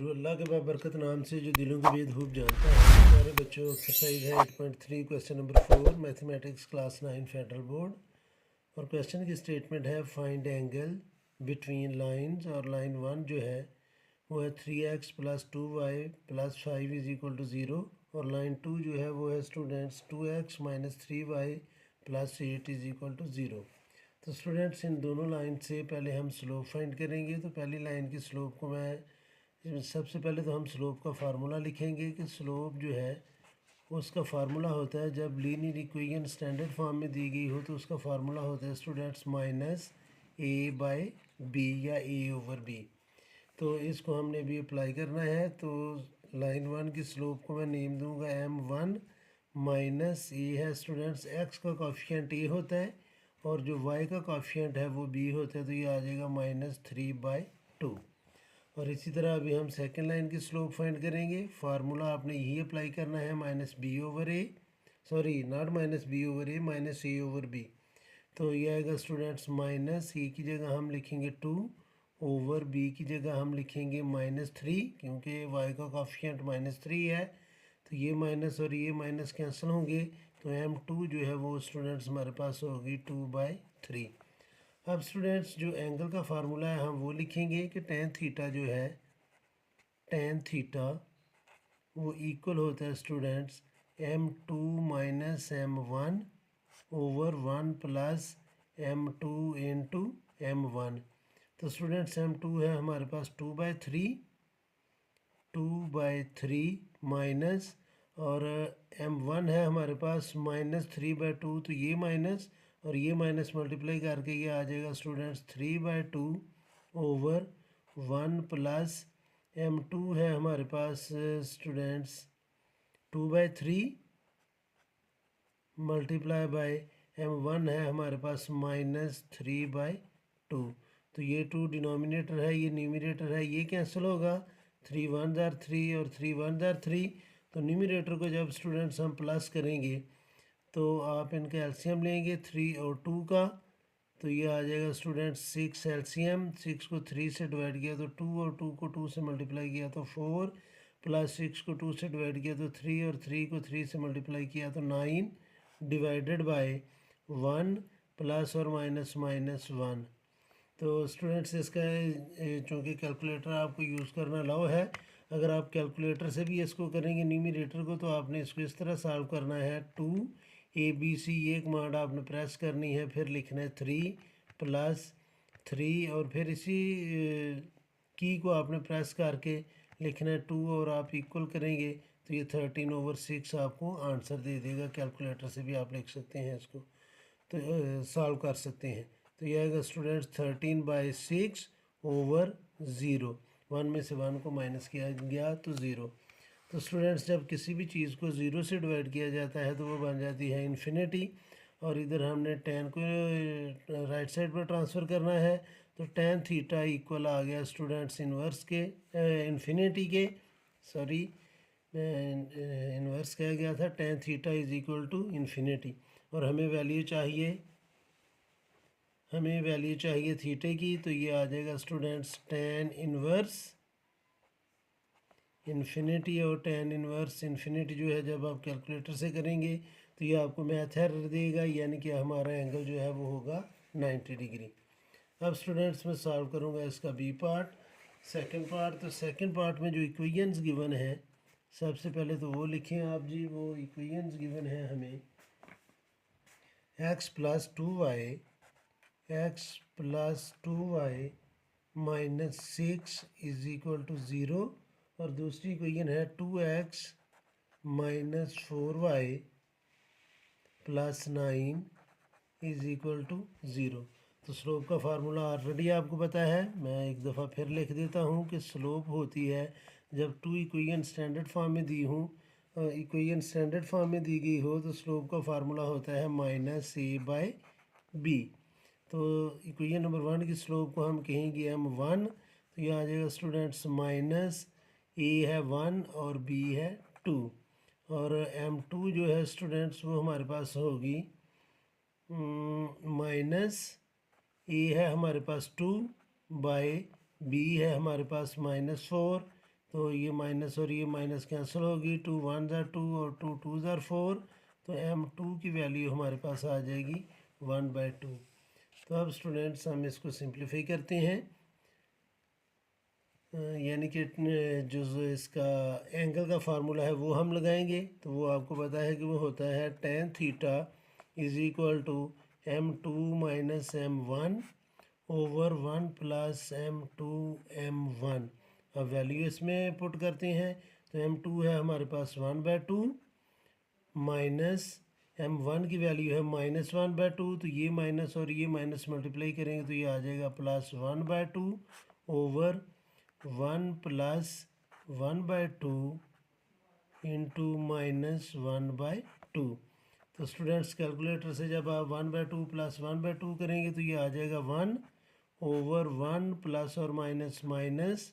जो अल्लाह के बाबरकत नाम से जो दिलों के भेद खूब जानता है। हमारे बच्चों एक्सरसाइज है 8.3 question number 4 mathematics class 9 federal board. और क्वेश्चन की स्टेटमेंट है फाइंड एंगल बिटवीन लाइंस। और लाइन 1 जो है वो है 3x plus 2y plus 5 is equal to 0। और लाइन 2 जो है वो है students 2x minus 3y plus 8 is equal to 0। तो स्टूडेंट्स इन दोनों लाइन से पहले हम स्लोप फाइंड करेंगे। तो पहली लाइन की स्लोप को मैं सबसे पहले तो हम स्लोप का फार्मूला लिखेंगे कि स्लोप जो है उसका फार्मूला होता है, जब लीनियर इक्वेशन स्टैंडर्ड फॉर्म में दी गई हो तो उसका फार्मूला होता है students minus a by B या a ओवर b। तो इसको हमने भी अप्लाई करना है। तो लाइन 1 की स्लोप को मैं नेम दूंगा m1 माइनस a है स्टूडेंट्स। x का कॉफिशिएंट a होता है और जो y का कॉफिशिएंट है वो b होता है, तो ये आ जाएगा -3/2। और इसी तरह अभी हम सेकेंड लाइन की स्लोप फाइंड करेंगे। फार्मूला आपने यही अप्लाई करना है -b/a, sorry not -b/a, -a/b। तो ये आएगा स्टूडेंट्स माइनस ए की जगह हम लिखेंगे 2 ओवर b की जगह हम लिखेंगे -3, क्योंकि y का कॉफिशिएंट -3 है। तो ये माइनस और ये माइनस कैंसिल होंगे, तो m2 जो है वो स्टूडेंट्स हमारे पास होगी 2/3। अब स्टूडेंट्स जो एंगल का फार्मूला है हम वो लिखेंगे कि टेन थीटा जो है, टेन थीटा वो इक्वल होता है students m2 minus m1 over 1 plus m2 into m1। तो स्टूडेंट्स m2 है हमारे पास 2/3 माइनस, और m1 है हमारे पास -3/2। तो ये माइनस और ये माइनस मल्टीप्लाई करके ये आ जाएगा स्टूडेंट्स 3/2 ओवर 1 प्लस m2 है हमारे पास स्टूडेंट्स 2/3 मल्टीप्लाई बाय m1 है हमारे पास -3/2। तो ये 2 डिनोमिनेटर है, ये न्यूमरेटर है, ये कैंसिल होगा। 3 1 जार 3 और 3 1 जार 3। तो न्यूमरेटर को जब स्टूडेंट्स हम प्लस करेंगे तो आप इनका एलसीएम लेंगे 3 और 2 का, तो ये आ जाएगा स्टूडेंट्स 6 एलसीएम। 6 को 3 से डिवाइड किया तो 2 और 2 को 2 से मल्टीप्लाई किया तो 4, प्लस 6 को 2 से डिवाइड किया तो 3 और 3 को 3 से मल्टीप्लाई किया तो 9 डिवाइडेड बाय 1 प्लस और माइनस -1। तो स्टूडेंट्स इसका चूँकि कैलकुलेटर आपको यूज़ करना अलाउ है, अगर आप कैलकुलेटर से भी इसको करेंगे न्यूमरेटर को, तो आपने इसको इस तरह सॉल्व करना है 2ABC, ये कमांड आपने प्रेस करनी है, फिर लिखना है 3 प्लस 3 और फिर इसी की को आपने प्रेस करके लिखना है 2 और आप इक्वल करेंगे तो ये 13/6 आपको आंसर दे देगा। कैलकुलेटर से भी आप लिख सकते हैं इसको, तो सॉल्व कर सकते हैं। तो ये आएगा स्टूडेंट्स 13/6 ओवर 0। 1 में से 1 को माइनस किया गया तो 0। तो स्टूडेंट्स जब किसी भी चीज़ को 0 से डिवाइड किया जाता है तो वो बन जाती है इन्फिनिटी। और इधर हमने टेन को राइट साइड पर ट्रांसफ़र करना है, तो टेन थीटा इक्वल आ गया स्टूडेंट्स इन्वर्स के इन्फिनिटी के, सॉरी इन्वर्स कहा गया था, tan theta is equal to infinity. और हमें वैल्यू चाहिए थीटे की, तो ये आ जाएगा स्टूडेंट्स टेन इन्वर्स इन्फिनिटी। और टेन इन्वर्स इन्फिनिटी जो है जब आप कैलकुलेटर से करेंगे तो ये आपको मैथ एरर देगा, यानी कि हमारा एंगल जो है वो होगा 90 डिग्री। अब स्टूडेंट्स मैं सॉल्व करूँगा इसका बी पार्ट, सेकंड पार्ट। तो सेकंड पार्ट में जो इक्वेशंस गिवन है सबसे पहले तो वो लिखें आप जी। वो इक्वेशंस गिवन है हमें x plus 2y minus 6 is equal to 0। और दूसरी इक्वेशन है 2x minus 4y plus 9 is equal to 0। तो स्लोप का फार्मूला ऑलरेडी आपको पता है, मैं एक दफ़ा फिर लिख देता हूँ कि स्लोप होती है जब 2 इक्वेशन स्टैंडर्ड फॉर्म में दी हूँ, इक्वेशन स्टैंडर्ड फॉर्म में दी गई हो, तो स्लोप का फार्मूला होता है -a/b। तो इक्वेशन नंबर 1 की स्लोप को हम कहेंगे m1। तो ये आ जाएगा स्टूडेंट्स माइनस a है 1 और b है 2, और m2 जो है स्टूडेंट्स वो हमारे पास होगी माइनस a है हमारे पास 2 बाय b है हमारे पास -4, तो ये माइनस और ये माइनस कैंसिल होगी, 2 1 ज़ार 2 और 2 2 ज़ार 4, तो m2 की वैल्यू हमारे पास आ जाएगी 1/2। तो अब स्टूडेंट्स हम इसको सिंप्लीफाई करते हैं, यानी कि जो इसका एंगल का फार्मूला है वो हम लगाएंगे। तो वो आपको पता है कि वो होता है tan theta is equal to m2 minus m1 over 1 plus m2 m1। अब वैल्यू इसमें पुट करते हैं, तो m2 है हमारे पास 1/2 माइनस m1 की वैल्यू है -1/2, तो ये माइनस और ये माइनस मल्टीप्लाई करेंगे तो ये आ जाएगा +1/2 ओवर 1 प्लस 1/2 इंटू -1/2। तो स्टूडेंट्स कैलकुलेटर से जब आप 1/2 प्लस 1/2 करेंगे तो ये आ जाएगा 1 ओवर 1 प्लस और माइनस माइनस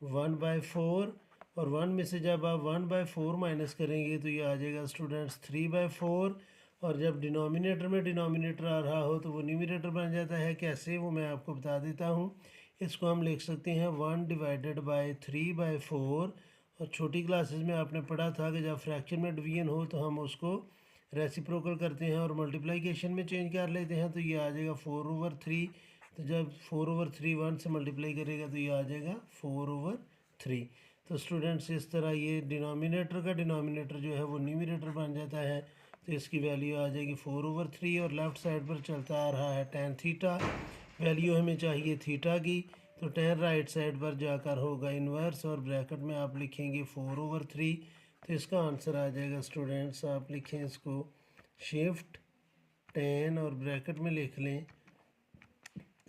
1/4, और 1 में से जब आप 1/4 माइनस करेंगे तो ये आ जाएगा स्टूडेंट्स 3/4, और जब डिनोमिनेटर में डिनोमिनेटर आ रहा हो तो वो न्यूमरेटर बन जाता है। कैसे, वो मैं आपको बता देता हूँ। इसको हम लिख सकते हैं 1 डिवाइडेड बाय 3/4, और छोटी क्लासेस में आपने पढ़ा था कि जब फ्रैक्शन में डिवीजन हो तो हम उसको रेसिप्रोकल करते हैं और मल्टीप्लिकेशन में चेंज कर लेते हैं, तो ये आ जाएगा 4/3। तो जब 4/3 1 से मल्टीप्लाई करेगा तो ये आ जाएगा 4/3। तो स्टूडेंट्स इस तरह ये डिनोमिनेटर का डिनोमिनेटर जो है वो न्यूमरेटर बन जाता है, तो इसकी वैल्यू आ जाएगी 4/3, और लेफ़्ट साइड पर चलता आ रहा है tan थीटा, वैल्यू हमें चाहिए थीटा की, तो tan राइट साइड पर जाकर होगा इन्वर्स, और ब्रैकेट में आप लिखेंगे 4/3। तो इसका आंसर आ जाएगा स्टूडेंट्स, आप लिखें इसको शिफ्ट tan और ब्रैकेट में लिख लें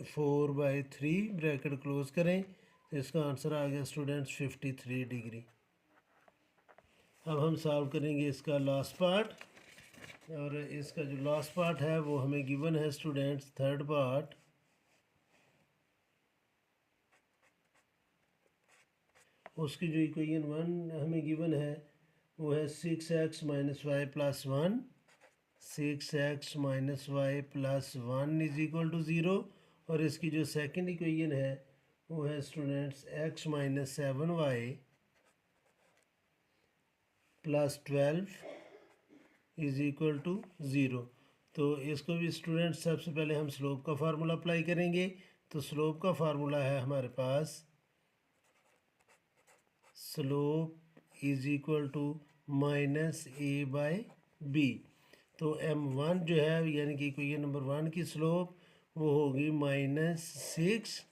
4/3, ब्रैकेट क्लोज करें, तो इसका आंसर आ गया स्टूडेंट्स 53 डिग्री। अब हम सॉल्व करेंगे इसका लास्ट पार्ट, और इसका जो लास्ट पार्ट है वो हमें गिवन है स्टूडेंट्स, थर्ड पार्ट। उसकी जो इक्वेशन 1 हमें गिवन है वो है 6x minus y plus 1, 6x minus y plus 1 is equal to 0, और इसकी जो सेकंड इक्वेशन है वो है students x minus 7y plus 12 is equal to 0। तो इसको भी स्टूडेंट्स सबसे पहले हम स्लोप का फार्मूला अप्लाई करेंगे। तो स्लोप का फार्मूला है हमारे पास, slope is equal to -a/b। तो m1 जो है यानी कि इक्वेशन नंबर 1 की स्लोप वो होगी -6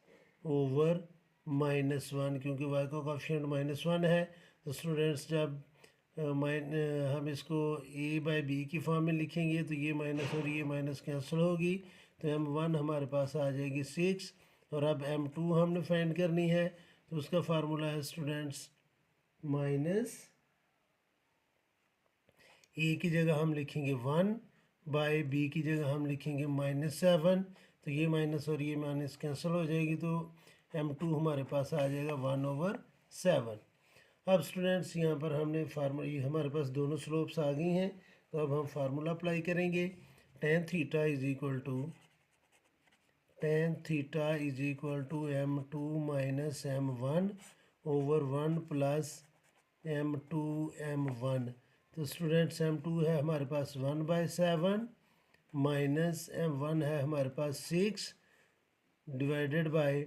ओवर -1, क्योंकि y का कोफिशिएंट -1 है। तो स्टूडेंट्स जब हम इसको a/b की फॉर्म में लिखेंगे तो ये माइनस और ये माइनस कैंसिल होगी, तो m1 हमारे पास आ जाएगी 6, और अब m2 हमने फाइंड करनी है। तो उसका फार्मूला है स्टूडेंट्स माइनस ए की जगह हम लिखेंगे 1 बाय बी की जगह हम लिखेंगे -7, तो ये माइनस और ये माइनस कैंसिल हो जाएगी, तो m2 हमारे पास आ जाएगा 1/7। अब स्टूडेंट्स यहाँ पर हमने फार्मूला, ये हमारे पास दोनों स्लोप्स आ गई हैं, तो अब हम फार्मूला अप्लाई करेंगे। tan theta is equal to m2 minus m1 over 1 plus m2 m1। तो स्टूडेंट्स m2 है हमारे पास 1/7 माइनस m1 है हमारे पास 6 डिवाइडेड बाय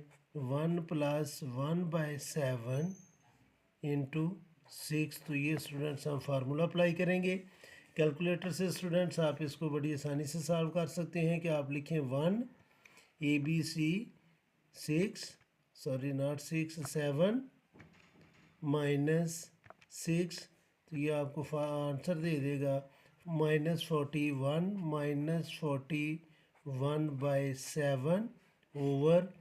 1 प्लस 1/7 इंटू 6। तो ये स्टूडेंट्स हम फार्मूला अप्लाई करेंगे। कैलकुलेटर से स्टूडेंट्स आप इसको बड़ी आसानी से सॉल्व कर सकते हैं कि आप लिखें 1 ABC 7 माइनस 6, तो ये आपको आंसर दे देगा -41 -41/7 ओवर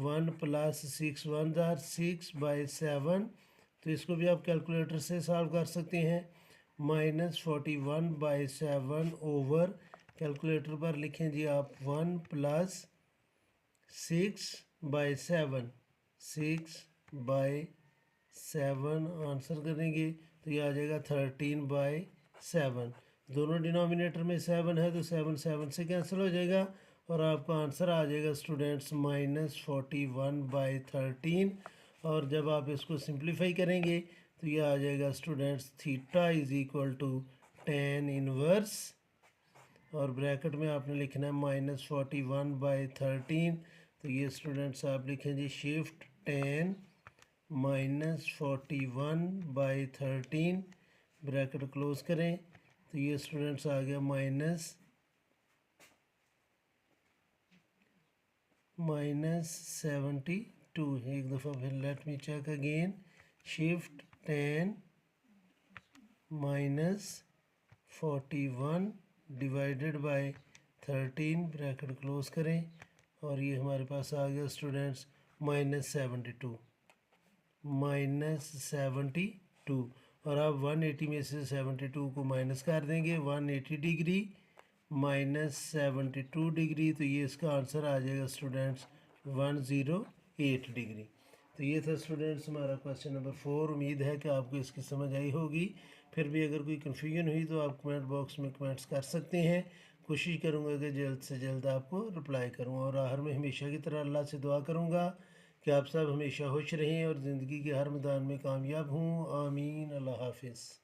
1 प्लस 6 1 ज़ार 6/7। तो इसको भी आप कैलकुलेटर से सॉल्व कर सकते हैं, -41/7 ओवर, कैलकुलेटर पर लिखें जी आप 1 प्लस 6/7, 6/7 आंसर करेंगे तो ये आ जाएगा 13/7। दोनों डिनोमिनेटर में 7 है तो 7 7 से कैंसिल हो जाएगा, और आपका आंसर आ जाएगा स्टूडेंट्स -41/13। और जब आप इसको सिंप्लीफाई करेंगे तो ये आ जाएगा students theta is equal to tan inverse, और ब्रैकेट में आपने लिखना है -41/13। तो ये स्टूडेंट्स आप लिखेंगे शिफ्ट tan -41/13, ब्रैकेट क्लोज करें। तो ये स्टूडेंट्स आ गया -72। एक दफ़ा फिर let me check again, shift tan -41 divided by 13, bracket close करें, और ये हमारे पास आ गया स्टूडेंट्स -72। और आप 180 में से 72 को माइनस कर देंगे, 180 डिग्री -72 डिग्री, तो ये इसका आंसर आ जाएगा स्टूडेंट्स 108 डिग्री। तो ये था स्टूडेंट्स हमारा क्वेश्चन नंबर 4। उम्मीद है कि आपको इसकी समझ आई होगी। फिर भी अगर कोई कन्फ्यूजन हुई तो आप कमेंट बॉक्स में कमेंट्स कर सकते हैं। कोशिश करूँगा कि जल्द से जल्द आपको रिप्लाई करूँ, और आखिर में हमेशा की तरह अल्लाह से दुआ करूँगा कि आप सब हमेशा खुश रहें और ज़िंदगी के हर मैदान में कामयाब हों। आमीन। अल्लाह हाफिज़।